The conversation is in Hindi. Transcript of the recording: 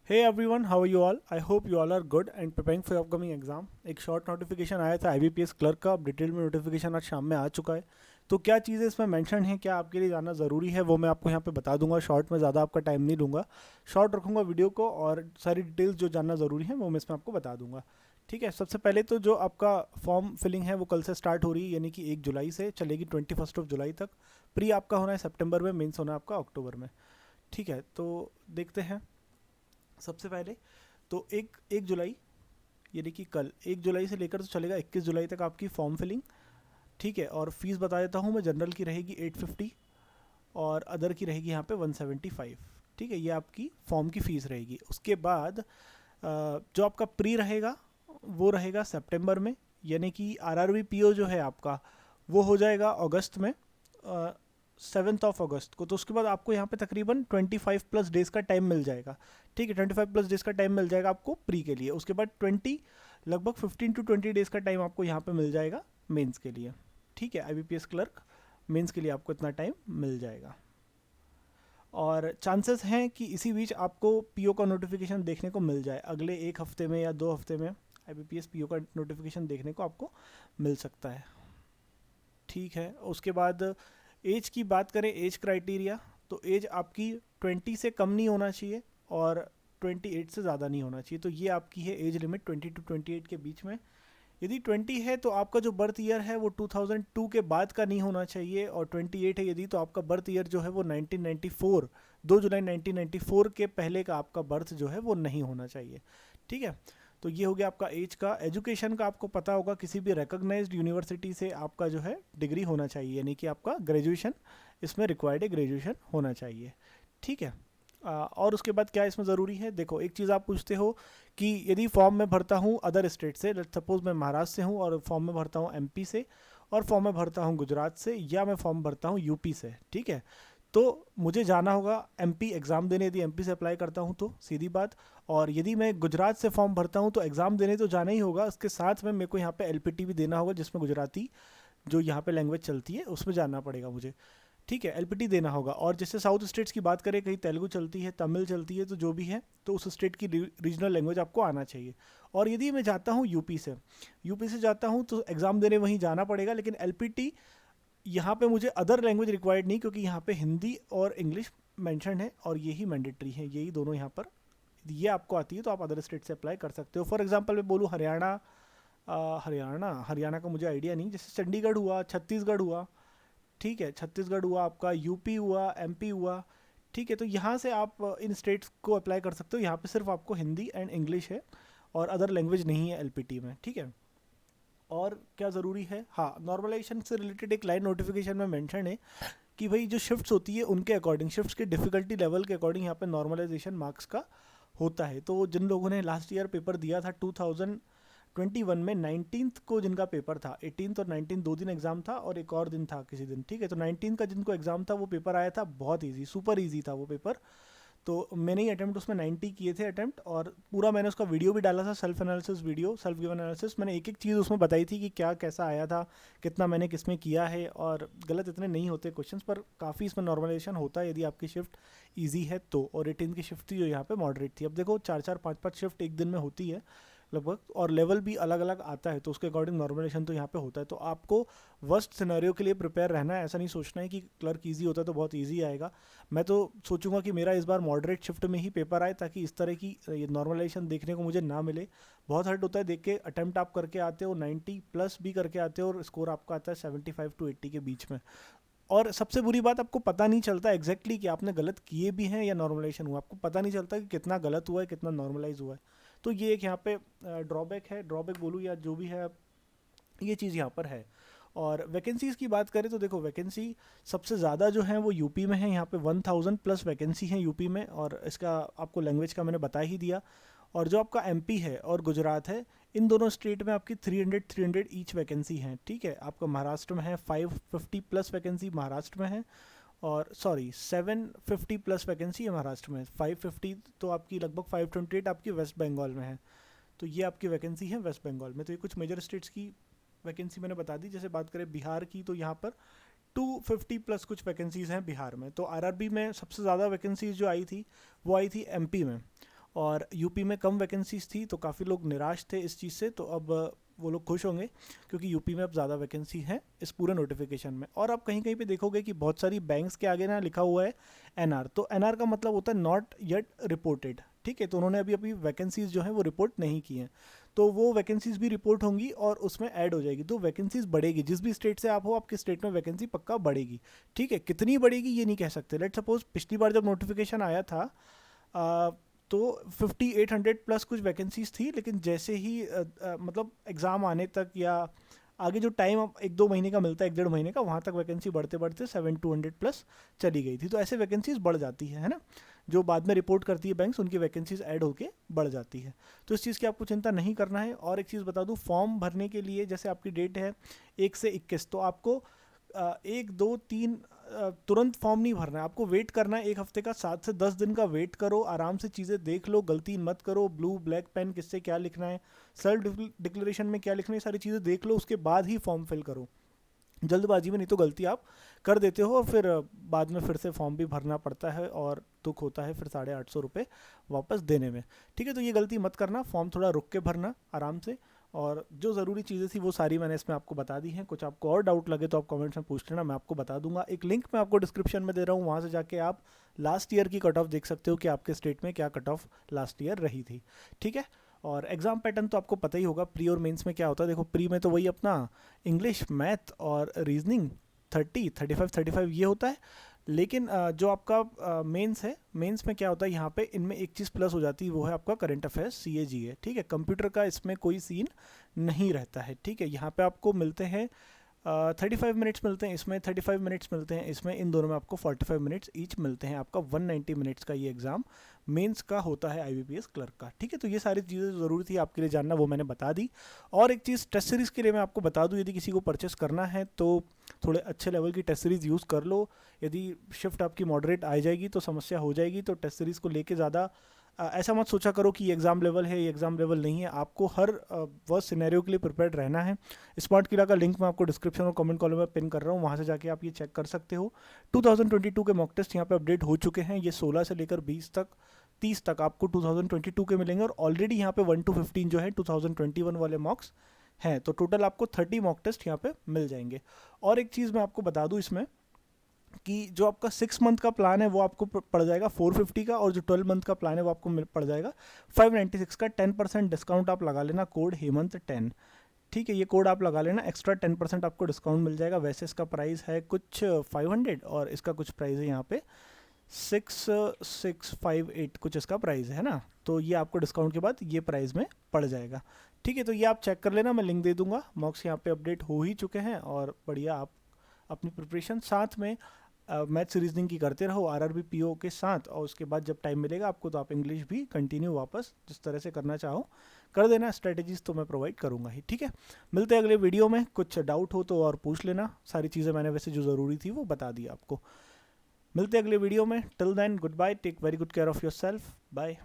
Hey everyone, how are you all? I hope you all are good and preparing for your upcoming exam. एक शॉर्ट नोटिफिकेशन आया था IBPS क्लर्क का, अब डिटेल में नोटिफिकेशन आज शाम में आ चुका है। तो क्या चीज़ें इसमें मेंशन है, क्या आपके लिए जानना ज़रूरी है, वो मैं आपको यहाँ पे बता दूंगा। शॉर्ट में ज़्यादा आपका टाइम नहीं लूँगा, शॉर्ट रखूँगा वीडियो को, और सारी डिटेल्स जो जानना ज़रूरी है वो मैं इसमें आपको बता दूंगा। ठीक है, सबसे पहले तो जो आपका फॉर्म फिलिंग है वो कल से स्टार्ट हो रही है, यानी कि 1 जुलाई से चलेगी 21 जुलाई तक। प्री आपका होना है सितंबर में, मेंस होना है आपका अक्टूबर में। ठीक है, तो देखते हैं। सबसे पहले तो एक जुलाई, यानी कि कल 1 जुलाई से लेकर तो चलेगा 21 जुलाई तक आपकी फॉर्म फिलिंग। ठीक है, और फीस बता देता हूँ मैं। जनरल की रहेगी 850 और अदर की रहेगी यहाँ पे 175। ठीक है, ये आपकी फॉर्म की फ़ीस रहेगी। उसके बाद जो आपका प्री रहेगा वो रहेगा सितंबर में, यानी कि आरआरबी पीओ जो है आपका वो हो जाएगा अगस्त में, 7 अगस्त को। तो उसके बाद आपको यहाँ पे तकरीबन 25+ डेज़ का टाइम मिल जाएगा। ठीक है, 25+ डेज़ का टाइम मिल जाएगा आपको प्री के लिए। उसके बाद लगभग 15 to 20 डेज़ का टाइम आपको यहाँ पे मिल जाएगा मेंस के लिए। ठीक है, IBPS क्लर्क मेंस के लिए आपको इतना टाइम मिल जाएगा। और चांसेस हैं कि इसी बीच आपको पीओ का नोटिफिकेशन देखने को मिल जाए, अगले 1 हफ्ते में या 2 हफ्ते में IBPS पीओ का नोटिफिकेशन देखने को आपको मिल सकता है। ठीक है, उसके बाद एज की बात करें, एज क्राइटेरिया, तो एज आपकी 20 से कम नहीं होना चाहिए और 28 से ज़्यादा नहीं होना चाहिए। तो ये आपकी है एज लिमिट, 20 to 28 के बीच में। यदि 20 है तो आपका जो बर्थ ईयर है वो 2002 के बाद का नहीं होना चाहिए, और 28 है यदि, तो आपका बर्थ ईयर जो है वो 1994, 2 जुलाई 1994 के पहले का आपका बर्थ जो है वो नहीं होना चाहिए। ठीक है, तो ये हो गया आपका एज का। एजुकेशन का आपको पता होगा, किसी भी रिकॉग्नाइज्ड यूनिवर्सिटी से आपका जो है डिग्री होना चाहिए, यानी कि आपका ग्रेजुएशन इसमें रिक्वायर्ड है, ग्रेजुएशन होना चाहिए। ठीक है। और उसके बाद क्या इसमें ज़रूरी है, देखो एक चीज़ आप पूछते हो कि यदि फॉर्म में भरता हूँ अदर स्टेट से, लेट सपोज मैं महाराष्ट्र से हूँ और फॉर्म में भरता हूँ MP से, और फॉर्म में भरता हूँ गुजरात से, या मैं फॉर्म भरता हूँ यूपी से। ठीक है, तो मुझे जाना होगा MP एग्ज़ाम देने, यदि MP से अप्लाई करता हूँ तो सीधी बात। और यदि मैं गुजरात से फॉर्म भरता हूँ तो एग्ज़ाम देने तो जाना ही होगा, उसके साथ में मेरे को यहाँ पे LPT भी देना होगा, जिसमें गुजराती जो यहाँ पे लैंग्वेज चलती है उसमें जाना पड़ेगा मुझे। ठीक है, LPT देना होगा। और जैसे साउथ स्टेट्स की बात करें, कहीं तेलुगु चलती है, तमिल चलती है, तो जो भी है तो उस स्टेट की रीजनल लैंग्वेज आपको आना चाहिए। और यदि मैं जाता हूँ यूपी से जाता हूँ तो एग्ज़ाम देने वहीं जाना पड़ेगा, लेकिन LPT यहाँ पे मुझे अदर लैंग्वेज रिक्वायर्ड नहीं, क्योंकि यहाँ पे हिंदी और इंग्लिश मैंशन है और यही मैंडेटरी है, यही दोनों यहाँ पर। ये आपको आती है तो आप अदर स्टेट से अप्लाई कर सकते हो। फॉर एग्जांपल मैं बोलूँ हरियाणा, हरियाणा का मुझे आइडिया नहीं, जैसे चंडीगढ़ हुआ, छत्तीसगढ़ हुआ। ठीक है, छत्तीसगढ़ हुआ आपका, यूपी हुआ, MP हुआ। ठीक है, तो यहाँ से आप इन स्टेट्स को अप्लाई कर सकते हो। यहाँ पे सिर्फ आपको हिंदी एंड इंग्लिश है और अदर लैंग्वेज नहीं है LPT में। ठीक है, और क्या ज़रूरी है, हाँ, नॉर्मलाइजेशन से रिलेटेड एक लाइन नोटिफिकेशन में मेंशन है कि भाई जो शिफ्ट्स होती है उनके अकॉर्डिंग, शिफ्ट्स के डिफ़िकल्टी लेवल के अकॉर्डिंग यहाँ पे नॉर्मलाइजेशन मार्क्स का होता है। तो जिन लोगों ने लास्ट ईयर पेपर दिया था 2021 में, 19th को जिनका पेपर था, 18th और 19th 2 दिन एग्जाम था और एक और दिन था किसी दिन। ठीक है, तो 19th का जिनको एग्जाम था वो पेपर आया था, बहुत ईजी, सुपर ईजी था वो पेपर। तो मैंने ही अटैम्प्ट उसमें 90 किए थे अटैम्प्ट, और पूरा मैंने उसका वीडियो भी डाला था, self analysis video, self given analysis. मैंने एक एक चीज़ उसमें बताई थी कि क्या कैसा आया था, कितना मैंने किस में किया है, और गलत इतने नहीं होते क्वेश्चंस, पर काफ़ी इसमें नॉर्मलाइजेशन होता है यदि आपकी शिफ्ट ईजी है तो। और 18 की शिफ्ट थी जो यहाँ पे मॉडरेट थी। अब देखो 4-4 5-5 शिफ्ट एक दिन में होती है लगभग, और लेवल भी अलग अलग आता है, तो उसके अकॉर्डिंग नॉर्मलाइजेशन तो यहाँ पे होता है। तो आपको वर्स्ट सिनेरियो के लिए प्रिपेयर रहना है, ऐसा नहीं सोचना है कि क्लर्क ईजी होता है तो बहुत ईजी आएगा। मैं तो सोचूंगा कि मेरा इस बार मॉडरेट शिफ्ट में ही पेपर आए, ताकि इस तरह की ये नॉर्मलाइजेशन देखने को मुझे ना मिले। बहुत हर्ट होता है देख के, अटैम्प्ट आप करके आते हो 90+ भी करके आते हो और स्कोर आपका आता है 75 to 80 के बीच में, और सबसे बुरी बात, आपको पता नहीं चलता एग्जैक्टली कि आपने गलत किए भी हैं या नॉर्मलाइजेशन हुआ, आपको पता नहीं चलता कि कितना गलत हुआ है, कितना नॉर्मलाइज हुआ है। तो ये एक यहाँ पे ड्रॉबैक है, ड्रॉबैक बोलूँ या जो भी है, ये चीज़ यहाँ पर है। और वैकेंसीज़ की बात करें तो देखो, वैकेंसी सबसे ज़्यादा जो है वो यूपी में है, यहाँ पे 1000+ वैकेंसी है यूपी में, और इसका आपको लैंग्वेज का मैंने बता ही दिया। और जो आपका MP है और गुजरात है, इन दोनों स्टेट में आपकी 300 ईच वैकेंसी हैं। ठीक है, आपका महाराष्ट्र में है 550+ वैकेंसी महाराष्ट्र में है, और सॉरी 750+ वैकेंसी है महाराष्ट्र में, 550 तो आपकी लगभग 528 आपकी वेस्ट बंगाल में है। तो ये आपकी वैकेंसी है वेस्ट बंगाल में। तो ये कुछ मेजर स्टेट्स की वैकेंसी मैंने बता दी। जैसे बात करें बिहार की, तो यहाँ पर 250+ कुछ वैकेंसीज़ हैं बिहार में। तो RRB में सबसे ज़्यादा वैकेंसीज जो आई थी वो आई थी MP में, और यूपी में कम वैकेंसीज थी तो काफ़ी लोग निराश थे इस चीज़ से, तो अब वो लोग खुश होंगे क्योंकि यूपी में अब ज़्यादा वैकेंसी है इस पूरे नोटिफिकेशन में। और आप कहीं कहीं पे देखोगे कि बहुत सारी बैंक्स के आगे ना लिखा हुआ है एनआर, तो एनआर का मतलब होता है नॉट येट रिपोर्टेड, ठीक है। तो उन्होंने अभी अभी वैकेंसीज जो हैं वो रिपोर्ट नहीं की हैं, तो वो वैकेंसीज भी रिपोर्ट होंगी और उसमें ऐड हो जाएगी, तो वैकेंसीज बढ़ेगी। जिस भी स्टेट से आप हो, आपके स्टेट में वैकेंसी पक्का बढ़ेगी, ठीक है। कितनी बढ़ेगी ये नहीं कह सकते। लेट सपोज पिछली बार जब नोटिफिकेशन आया था तो 5800 प्लस कुछ वैकेंसीज थी, लेकिन जैसे ही मतलब एग्ज़ाम आने तक या आगे जो टाइम एक दो महीने का मिलता है, एक डेढ़ महीने का, वहाँ तक वैकेंसी बढ़ते बढ़ते 7200 प्लस चली गई थी। तो ऐसे वैकेंसीज बढ़ जाती है ना, जो बाद में रिपोर्ट करती है बैंक्स, उनकी वैकेंसीज ऐड होके बढ़ जाती है। तो इस चीज़ की आपको चिंता नहीं करना है। और एक चीज़ बता दूँ, फॉर्म भरने के लिए जैसे आपकी डेट है 1 से 21, तो आपको 1 2 3 तुरंत फॉर्म नहीं भरना है, आपको वेट करना है 1 हफ्ते का, 7 से 10 दिन का वेट करो, आराम से चीज़ें देख लो, गलती मत करो, ब्लू ब्लैक पेन किससे क्या लिखना है, सेल्फ डिक्लेरेशन में क्या लिखना है, सारी चीज़ें देख लो, उसके बाद ही फॉर्म फिल करो जल्दबाजी में, नहीं तो गलती आप कर देते हो और फिर बाद में फिर से फॉर्म भी भरना पड़ता है और दुख होता है फिर 850 रुपये वापस देने में, ठीक है। तो ये गलती मत करना, फॉर्म थोड़ा रुक के भरना आराम से। और जो ज़रूरी चीज़ें थी वो सारी मैंने इसमें आपको बता दी हैं। कुछ आपको और डाउट लगे तो आप कमेंट्स में पूछ लेना, मैं आपको बता दूंगा। एक लिंक मैं आपको डिस्क्रिप्शन में दे रहा हूँ, वहाँ से जाके आप लास्ट ईयर की कट ऑफ देख सकते हो कि आपके स्टेट में क्या कट ऑफ लास्ट ईयर रही थी, ठीक है। और एग्ज़ाम पैटर्न तो आपको पता ही होगा, प्री और मेंस में क्या होता है। देखो प्री में तो वही अपना इंग्लिश, मैथ और रीजनिंग 30 35 35 ये होता है, लेकिन जो आपका मेंस है, मेंस में क्या होता है, यहाँ पे इनमें एक चीज़ प्लस हो जाती है, वो है आपका करंट अफेयर्स CAGA, ठीक है। कंप्यूटर का इसमें कोई सीन नहीं रहता है, ठीक है। यहाँ पे आपको मिलते हैं 35 मिनट्स मिलते हैं, इसमें 35 मिनट्स मिलते हैं, इसमें इन दोनों में आपको 45 मिनट्स ईच मिलते हैं। आपका 190 मिनट्स का ये एग्ज़ाम मेंस का होता है IBPS क्लर्क का, ठीक है। तो ये सारी चीज़ें ज़रूरी थी आपके लिए जानना, वो मैंने बता दी। और एक चीज़ टेस्ट सीरीज़ के लिए मैं आपको बता दूँ, यदि किसी को परचेस करना है तो थोड़े अच्छे लेवल की टेस्ट सीरीज़ यूज़ कर लो। यदि शिफ्ट आपकी मॉडरेट आ जाएगी तो समस्या हो जाएगी, तो टेस्ट सीरीज़ को लेके ज़्यादा ऐसा मत सोचा करो कि ये एग्ज़ाम लेवल है, ये एग्ज़ाम लेवल नहीं है। आपको हर वर्स्ट सिनेरियो के लिए प्रिपेयर्ड रहना है। स्मार्ट किला का लिंक मैं आपको डिस्क्रिप्शन और कमेंट कॉलम में पिन कर रहा हूँ, वहाँ से जाके आप ये चेक कर सकते हो। 2022 के मॉक टेस्ट यहाँ पे अपडेट हो चुके हैं, ये 16 से लेकर 20 तक 30 तक आपको 2022 के मिलेंगे। और ऑलरेडी यहाँ पे 1 to 15 जो है 2021 वाले मॉक्स हैं, तो टोटल आपको 30 मॉक टेस्ट यहाँ पे मिल जाएंगे। और एक चीज़ मैं आपको बता दूँ इसमें कि जो आपका 6 मंथ का प्लान है वो आपको पड़ जाएगा 450 का, और जो 12 मंथ का प्लान है वो आपको पड़ जाएगा 596 का। 10% डिस्काउंट आप लगा लेना, कोड हेमंत 10, ठीक है। ये कोड आप लगा लेना, एक्स्ट्रा 10% आपको डिस्काउंट मिल जाएगा। वैसे इसका प्राइस है कुछ 500 और इसका कुछ प्राइस है यहाँ पे 6658 कुछ इसका प्राइस है ना, तो ये आपको डिस्काउंट के बाद ये प्राइस में पड़ जाएगा, ठीक है। तो ये आप चेक कर लेना, मैं लिंक दे दूंगा। मॉक्स यहाँ पे अपडेट हो ही चुके हैं और बढ़िया आप अपनी प्रिपरेशन साथ में मैथ्स रीजनिंग की करते रहो RRB PO के साथ, और उसके बाद जब टाइम मिलेगा आपको तो आप इंग्लिश भी कंटिन्यू वापस जिस तरह से करना चाहो कर देना। स्ट्रेटजीज तो मैं प्रोवाइड करूँगा ही, ठीक है। मिलते हैं अगले वीडियो में, कुछ डाउट हो तो और पूछ लेना, सारी चीज़ें मैंने वैसे जो ज़रूरी थी वो बता दी आपको। मिलते हैं अगले वीडियो में, till then good bye, take very good care of yourself, bye.